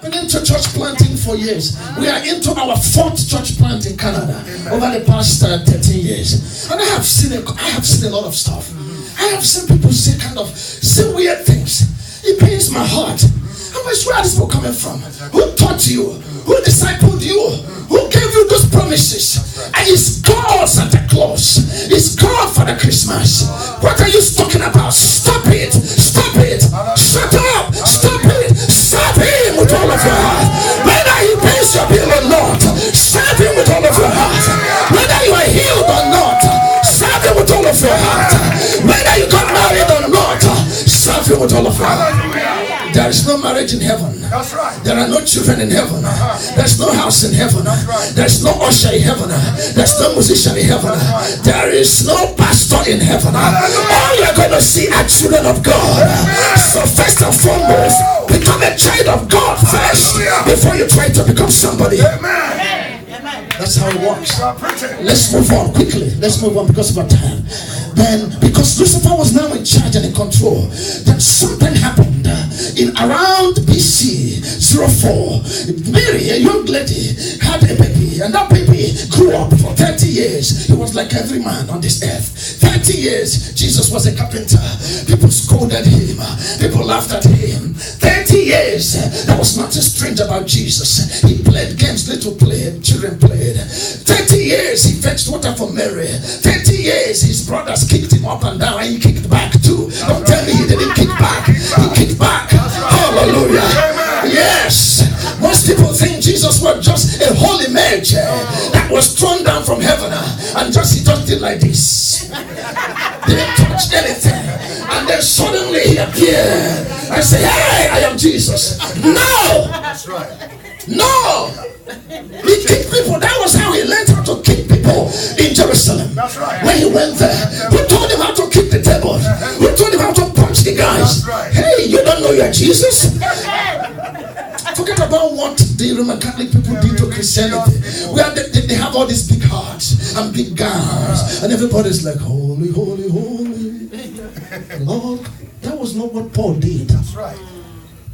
Been into church planting for years. We are into our 4th church plant in Canada over the past 13 years, and I have seen a lot of stuff. I have seen people say weird things. It pains my heart. Where are these people coming from? Who taught you? Who discipled you? Who gave you those promises? And it's God, Santa Claus. It's God for the Christmas. What are you talking about? Stop it. Stop it. Shut up. Stop it. Serve him with all of your heart. Whether he pays your bill or not, serve him with all of your heart. Whether you are healed or not, serve him with all of your heart. Whether you got married or not, serve him with all of your heart. There is no marriage in heaven. That's right. There are no children in heaven. There's no house in heaven. Right. There's no usher in heaven. There's no musician in heaven. Right. There is no pastor in heaven. All you're going to see are children of God. So first and foremost, become a child of God first before you try to become somebody. That's how it works. Let's move on quickly. Let's move on because of our time. Then, because Lucifer was now in charge and in control, then something happened in around BC 04. Mary, a young lady, had a baby, and that baby grew up for 30 years. He was like every man on this earth. 30 years, Jesus was a carpenter. People scolded him. People laughed at him. 30 years, there was nothing strange about Jesus. He played games, children played. 30 years, he fetched water for Mary. 30 years, his brothers kicked him up and down, and he kicked back too. Don't tell me he didn't kick back. He kicked back. Hallelujah. Yes. Most people think Jesus was just a holy man that was thrown down from heaven, and he just did like this. Didn't touch anything. And then suddenly he appeared and said, "Hey, I am Jesus." No. That's right. No. He kicked people. That was how he learned how to kick people in Jerusalem. That's right. When he went there, who told him how to kick the table? Who told him how to punch the guys? Right. Hey, you don't know you're Jesus? Forget about what the Roman Catholic people did to Christianity. Where they have all these big hearts and big gowns, and everybody's like, "Holy, holy, holy Lord." That was not what Paul did. That's right.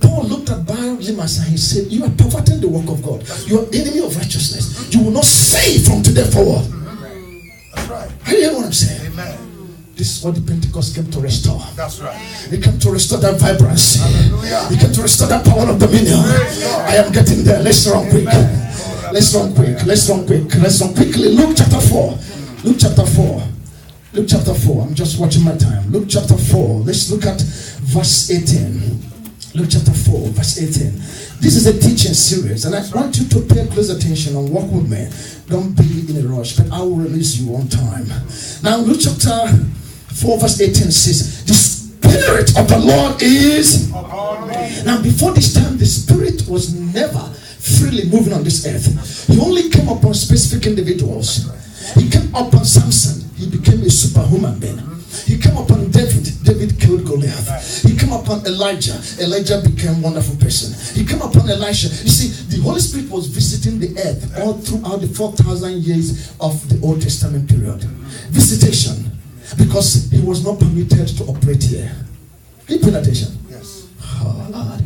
Paul looked at Barnabas and he said, "You are perverting the work of God. You are the enemy of righteousness. You will not say from today forward." That's right. Are you hearing what I'm saying? Amen. This is what the Pentecost came to restore. That's right. It came to restore that vibrancy. Hallelujah. It came to restore that power of dominion. I am getting there. Let's run quick. Let's run quick. Let's run quick. Let's run quickly. Luke chapter 4. Luke chapter 4. Luke chapter 4. I'm just watching my time. Luke chapter 4. Let's look at verse 18. Luke chapter 4, verse 18. This is a teaching series, and I want you to pay close attention and walk with me. Don't be in a rush, but I will release you on time. Now, Luke chapter 4, verse 18 says, "The Spirit of the Lord is upon me." Now, before this time, the Spirit was never freely moving on this earth. He only came upon specific individuals. He came upon Samson. He became a superhuman being. He came upon David. David killed Goliath. He came upon Elijah. Elijah became a wonderful person. He came upon Elisha. You see, the Holy Spirit was visiting the earth all throughout the 4,000 years of the Old Testament period. Visitation. Because he was not permitted to operate here. Are you paying attention? Yes. Oh, Lord.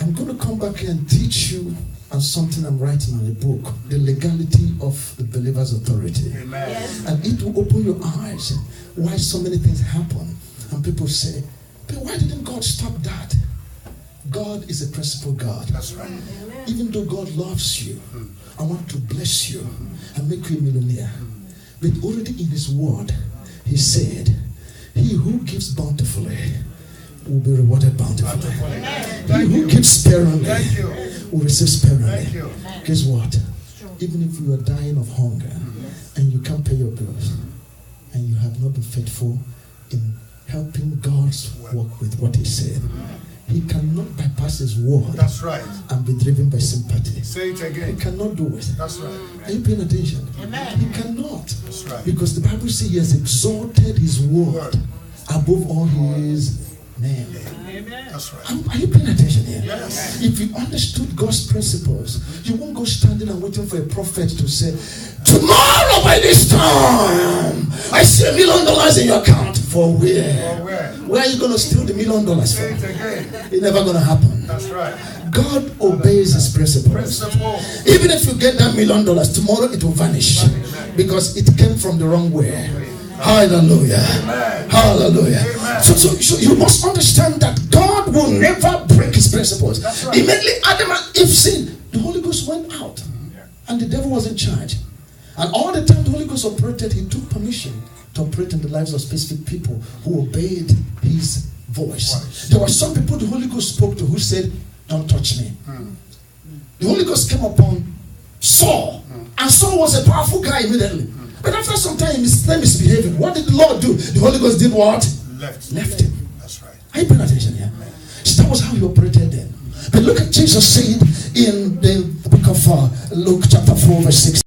I'm going to come back here and teach you on something I'm writing in a book, the legality of the believer's authority. Amen. Yes. And it will open your eyes why so many things happen. And people say, "But why didn't God stop that?" God is a principle God. That's right. Even though God loves you, I want to bless you and make you a millionaire. But already in his word, he said, "He who gives bountifully will be rewarded bountifully. He who gives sparingly will receive sparingly." Guess what? Even if you are dying of hunger and you can't pay your bills and you have not been faithful in helping God's work with what he said, he cannot bypass his word. That's right. And be driven by sympathy. Say it again. He cannot do it. That's right. Are you paying attention? Amen. He cannot. That's right. Because the Bible says he has exalted his word above all his name. Amen. That's right. Are you paying attention here? Yes. If you understood God's principles, you won't go standing and waiting for a prophet to say, "Tomorrow by this time, I see $1 million in your account." For where? For where? Where are you going to steal the $1 million Say from? it again. It's never going to happen. That's right. God obeys his principles. Even if you get that $1 million, tomorrow it will vanish because it came from the wrong way. Hallelujah. Hallelujah. So you must understand that God will never break his principles. Immediately Adam and Eve sinned, the Holy Ghost went out and the devil was in charge. And all the time the Holy Ghost operated, he took permission to operate in the lives of specific people who obeyed his voice. There were some people the Holy Ghost spoke to who said, don't touch me. The Holy Ghost came upon Saul, and Saul was a powerful guy immediately. But after some time, he misbehaving. What did the Lord do? The Holy Ghost did what? Left him. That's right. Are you paying attention here? So that was how he operated then. But look at Jesus saying in the book of Luke chapter 4 verse 6.